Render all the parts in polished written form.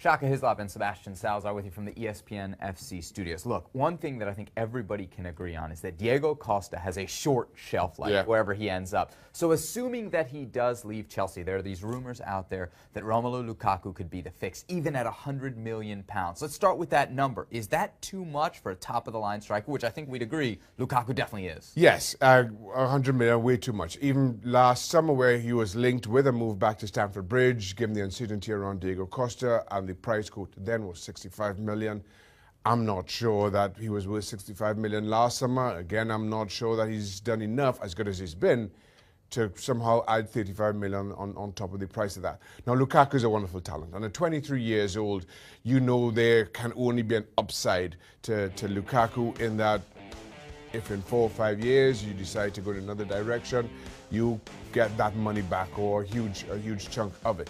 Shaka Hislop and Sebastian Salazar with you from the ESPN FC studios. Look, one thing that I think everybody can agree on is that Diego Costa has a short shelf life wherever he ends up. So assuming that he does leave Chelsea, there are these rumors out there that Romelu Lukaku could be the fix, even at £100 million. Let's start with that number. Is that too much for a top-of-the-line striker, which I think we'd agree Lukaku definitely is? Yes, 100 million, way too much. Even last summer where he was linked with a move back to Stamford Bridge, given the uncertainty around Diego Costa, and the price quote then was 65 million. I'm not sure that he was worth 65 million last summer. Again, I'm not sure that he's done enough, as good as he's been, to somehow add 35 million on top of the price of that. Now, Lukaku is a wonderful talent. And at 23 years old, you know there can only be an upside to Lukaku in that if in 4 or 5 years you decide to go in another direction, you get that money back or a huge chunk of it.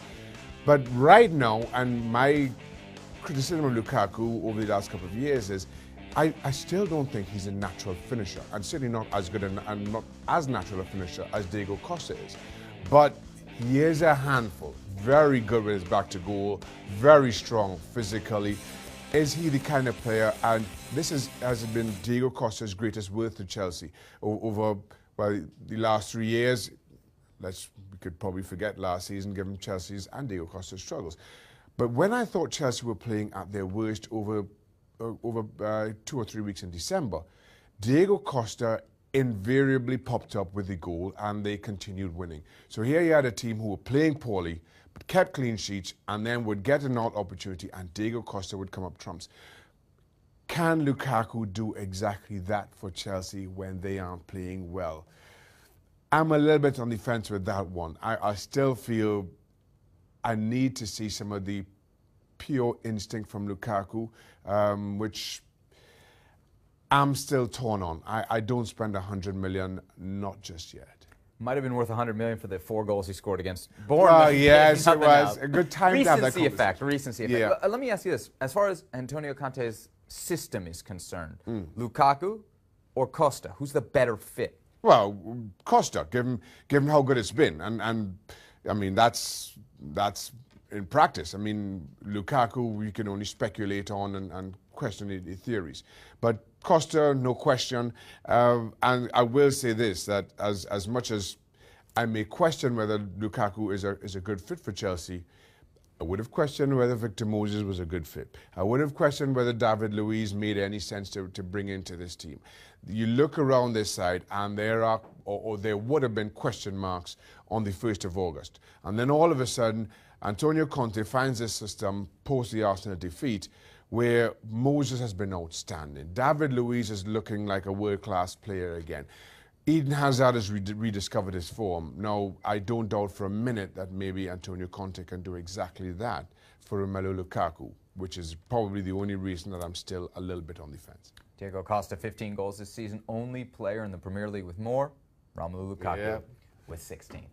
But right now, and my criticism of Lukaku over the last couple of years is, I still don't think he's a natural finisher, and certainly not as good and not as natural a finisher as Diego Costa is. But he is a handful, very good with his back to goal, very strong physically. Is he the kind of player, and this has been Diego Costa's greatest worth to Chelsea over the last 3 years. We could probably forget last season, given Chelsea's and Diego Costa's struggles. But when I thought Chelsea were playing at their worst over 2 or 3 weeks in December, Diego Costa invariably popped up with the goal and they continued winning. So here you had a team who were playing poorly, but kept clean sheets and then would get an odd opportunity and Diego Costa would come up trumps. Can Lukaku do exactly that for Chelsea when they aren't playing well? I'm a little bit on the fence with that one. I still feel I need to see some of the pure instinct from Lukaku, which I'm still torn on. I don't spend 100 million, not just yet. Might have been worth 100 million for the 4 goals he scored against Bournemouth. Oh, yes, it was a good time to have that conversation. Recency effect. Yeah. Let me ask you this. As far as Antonio Conte's system is concerned, Lukaku or Costa, who's the better fit? Well, Costa, given how good it's been. And I mean, that's in practice. I mean, Lukaku, we can only speculate on and question the theories. But Costa, no question. And I will say this, that as much as I may question whether Lukaku is a good fit for Chelsea, I would have questioned whether Victor Moses was a good fit. I would have questioned whether David Luiz made any sense to bring into this team. You look around this side and there are, or there would have been question marks on the 1st of August. And then all of a sudden, Antonio Conte finds this system post the Arsenal defeat where Moses has been outstanding. David Luiz is looking like a world-class player again. Eden Hazard has rediscovered his form. Now, I don't doubt for a minute that maybe Antonio Conte can do exactly that for Romelu Lukaku, which is probably the only reason that I'm still a little bit on the fence. Diego Costa, 15 goals this season, only player in the Premier League with more. Romelu Lukaku with 16.